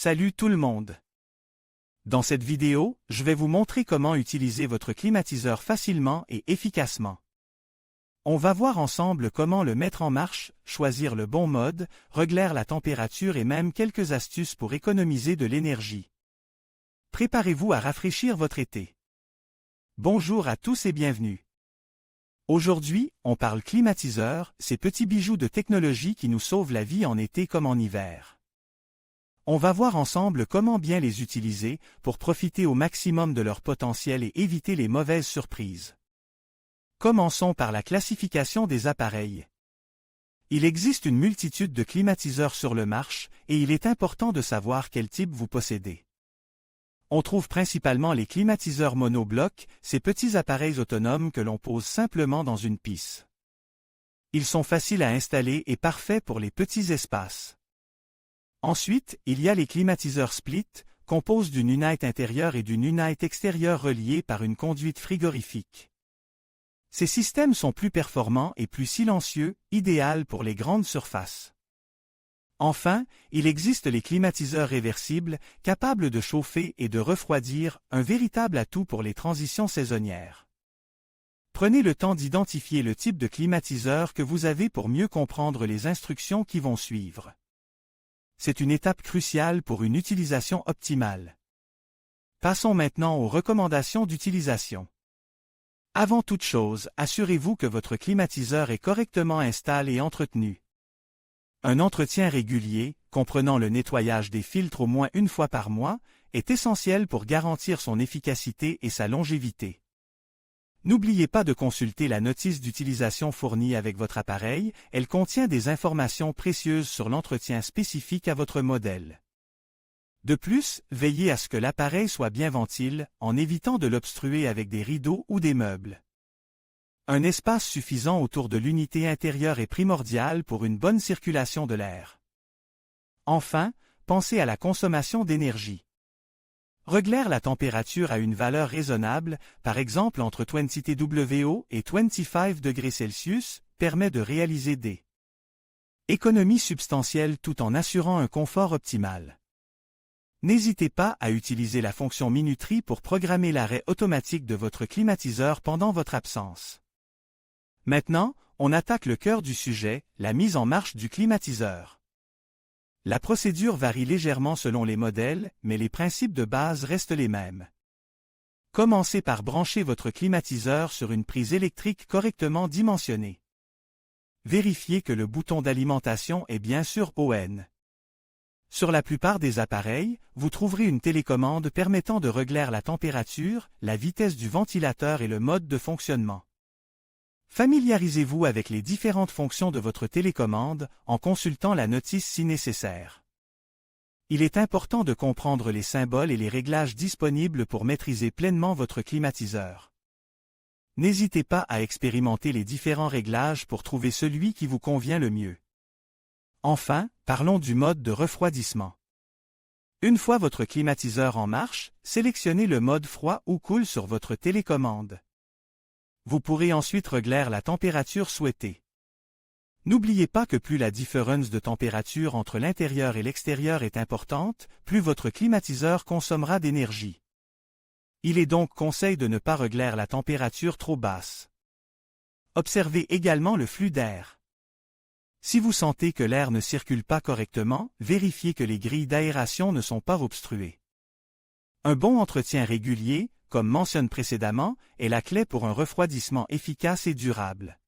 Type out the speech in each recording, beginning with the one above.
Salut tout le monde! Dans cette vidéo, je vais vous montrer comment utiliser votre climatiseur facilement et efficacement. On va voir ensemble comment le mettre en marche, choisir le bon mode, régler la température et même quelques astuces pour économiser de l'énergie. Préparez-vous à rafraîchir votre été. Bonjour à tous et bienvenue. Aujourd'hui, on parle climatiseur, ces petits bijoux de technologie qui nous sauvent la vie en été comme en hiver. On va voir ensemble comment bien les utiliser pour profiter au maximum de leur potentiel et éviter les mauvaises surprises. Commençons par la classification des appareils. Il existe une multitude de climatiseurs sur le marché et il est important de savoir quel type vous possédez. On trouve principalement les climatiseurs monoblocs, ces petits appareils autonomes que l'on pose simplement dans une pièce. Ils sont faciles à installer et parfaits pour les petits espaces. Ensuite, il y a les climatiseurs split, composés d'une unité intérieure et d'une unité extérieure reliées par une conduite frigorifique. Ces systèmes sont plus performants et plus silencieux, idéal pour les grandes surfaces. Enfin, il existe les climatiseurs réversibles, capables de chauffer et de refroidir, un véritable atout pour les transitions saisonnières. Prenez le temps d'identifier le type de climatiseur que vous avez pour mieux comprendre les instructions qui vont suivre. C'est une étape cruciale pour une utilisation optimale. Passons maintenant aux recommandations d'utilisation. Avant toute chose, assurez-vous que votre climatiseur est correctement installé et entretenu. Un entretien régulier, comprenant le nettoyage des filtres au moins une fois par mois, est essentiel pour garantir son efficacité et sa longévité. N'oubliez pas de consulter la notice d'utilisation fournie avec votre appareil, elle contient des informations précieuses sur l'entretien spécifique à votre modèle. De plus, veillez à ce que l'appareil soit bien ventilé, en évitant de l'obstruer avec des rideaux ou des meubles. Un espace suffisant autour de l'unité intérieure est primordial pour une bonne circulation de l'air. Enfin, pensez à la consommation d'énergie. Régler la température à une valeur raisonnable, par exemple entre 20 TWO et 25 degrés Celsius, permet de réaliser des économies substantielles tout en assurant un confort optimal. N'hésitez pas à utiliser la fonction minuterie pour programmer l'arrêt automatique de votre climatiseur pendant votre absence. Maintenant, on attaque le cœur du sujet, la mise en marche du climatiseur. La procédure varie légèrement selon les modèles, mais les principes de base restent les mêmes. Commencez par brancher votre climatiseur sur une prise électrique correctement dimensionnée. Vérifiez que le bouton d'alimentation est bien sûr ON. Sur la plupart des appareils, vous trouverez une télécommande permettant de régler la température, la vitesse du ventilateur et le mode de fonctionnement. Familiarisez-vous avec les différentes fonctions de votre télécommande en consultant la notice si nécessaire. Il est important de comprendre les symboles et les réglages disponibles pour maîtriser pleinement votre climatiseur. N'hésitez pas à expérimenter les différents réglages pour trouver celui qui vous convient le mieux. Enfin, parlons du mode de refroidissement. Une fois votre climatiseur en marche, sélectionnez le mode froid ou cool sur votre télécommande. Vous pourrez ensuite régler la température souhaitée. N'oubliez pas que plus la différence de température entre l'intérieur et l'extérieur est importante, plus votre climatiseur consommera d'énergie. Il est donc conseil de ne pas régler la température trop basse. Observez également le flux d'air. Si vous sentez que l'air ne circule pas correctement, vérifiez que les grilles d'aération ne sont pas obstruées. Un bon entretien régulier, comme mentionné précédemment, est la clé pour un refroidissement efficace et durable.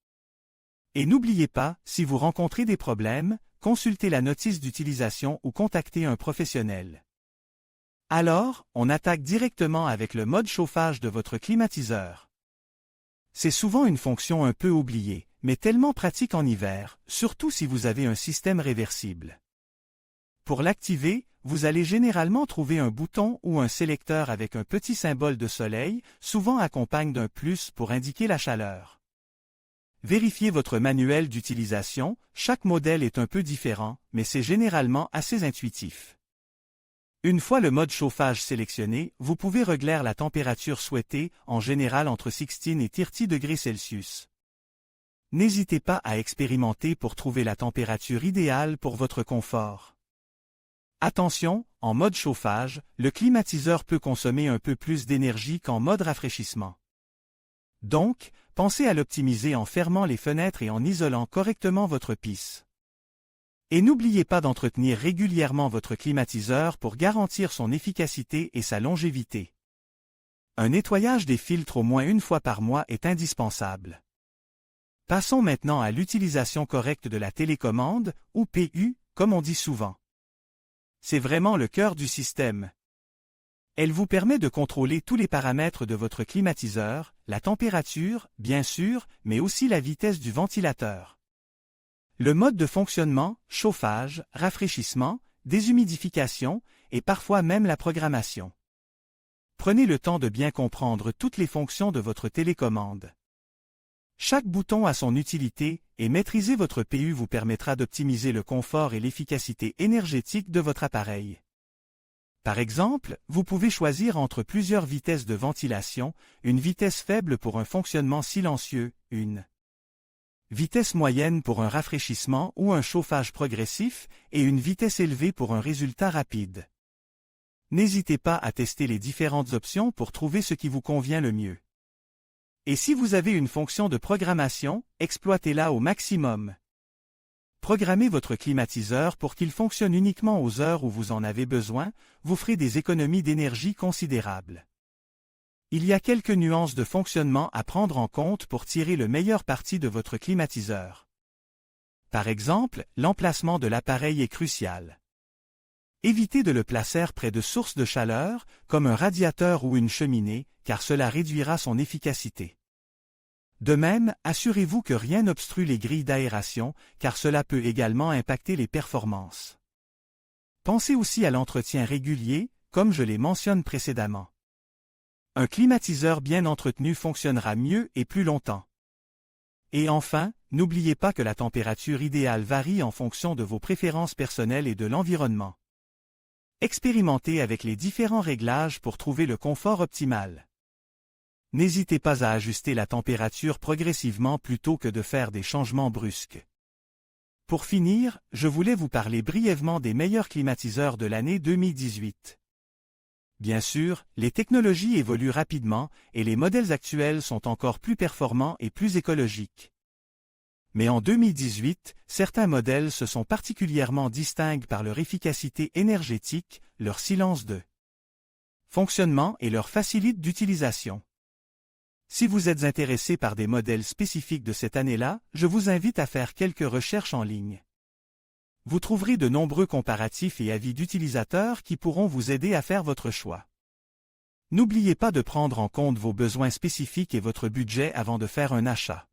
Et n'oubliez pas, si vous rencontrez des problèmes, consultez la notice d'utilisation ou contactez un professionnel. Alors, on attaque directement avec le mode chauffage de votre climatiseur. C'est souvent une fonction un peu oubliée, mais tellement pratique en hiver, surtout si vous avez un système réversible. Pour l'activer, vous allez généralement trouver un bouton ou un sélecteur avec un petit symbole de soleil, souvent accompagné d'un plus pour indiquer la chaleur. Vérifiez votre manuel d'utilisation, chaque modèle est un peu différent, mais c'est généralement assez intuitif. Une fois le mode chauffage sélectionné, vous pouvez régler la température souhaitée, en général entre 16 et 30 degrés Celsius. N'hésitez pas à expérimenter pour trouver la température idéale pour votre confort. Attention, en mode chauffage, le climatiseur peut consommer un peu plus d'énergie qu'en mode rafraîchissement. Donc, pensez à l'optimiser en fermant les fenêtres et en isolant correctement votre pièce. Et n'oubliez pas d'entretenir régulièrement votre climatiseur pour garantir son efficacité et sa longévité. Un nettoyage des filtres au moins une fois par mois est indispensable. Passons maintenant à l'utilisation correcte de la télécommande, ou PU, comme on dit souvent. C'est vraiment le cœur du système. Elle vous permet de contrôler tous les paramètres de votre climatiseur, la température, bien sûr, mais aussi la vitesse du ventilateur. Le mode de fonctionnement, chauffage, rafraîchissement, déshumidification, et parfois même la programmation. Prenez le temps de bien comprendre toutes les fonctions de votre télécommande. Chaque bouton a son utilité, et maîtriser votre PU vous permettra d'optimiser le confort et l'efficacité énergétique de votre appareil. Par exemple, vous pouvez choisir entre plusieurs vitesses de ventilation, une vitesse faible pour un fonctionnement silencieux, une vitesse moyenne pour un rafraîchissement ou un chauffage progressif, et une vitesse élevée pour un résultat rapide. N'hésitez pas à tester les différentes options pour trouver ce qui vous convient le mieux. Et si vous avez une fonction de programmation, exploitez-la au maximum. Programmez votre climatiseur pour qu'il fonctionne uniquement aux heures où vous en avez besoin, vous ferez des économies d'énergie considérables. Il y a quelques nuances de fonctionnement à prendre en compte pour tirer le meilleur parti de votre climatiseur. Par exemple, l'emplacement de l'appareil est crucial. Évitez de le placer près de sources de chaleur, comme un radiateur ou une cheminée, car cela réduira son efficacité. De même, assurez-vous que rien n'obstrue les grilles d'aération, car cela peut également impacter les performances. Pensez aussi à l'entretien régulier, comme je l'ai mentionné précédemment. Un climatiseur bien entretenu fonctionnera mieux et plus longtemps. Et enfin, n'oubliez pas que la température idéale varie en fonction de vos préférences personnelles et de l'environnement. Expérimentez avec les différents réglages pour trouver le confort optimal. N'hésitez pas à ajuster la température progressivement plutôt que de faire des changements brusques. Pour finir, je voulais vous parler brièvement des meilleurs climatiseurs de l'année 2018. Bien sûr, les technologies évoluent rapidement et les modèles actuels sont encore plus performants et plus écologiques. Mais en 2018, certains modèles se sont particulièrement distingués par leur efficacité énergétique, leur silence de fonctionnement et leur facilité d'utilisation. Si vous êtes intéressé par des modèles spécifiques de cette année-là, je vous invite à faire quelques recherches en ligne. Vous trouverez de nombreux comparatifs et avis d'utilisateurs qui pourront vous aider à faire votre choix. N'oubliez pas de prendre en compte vos besoins spécifiques et votre budget avant de faire un achat.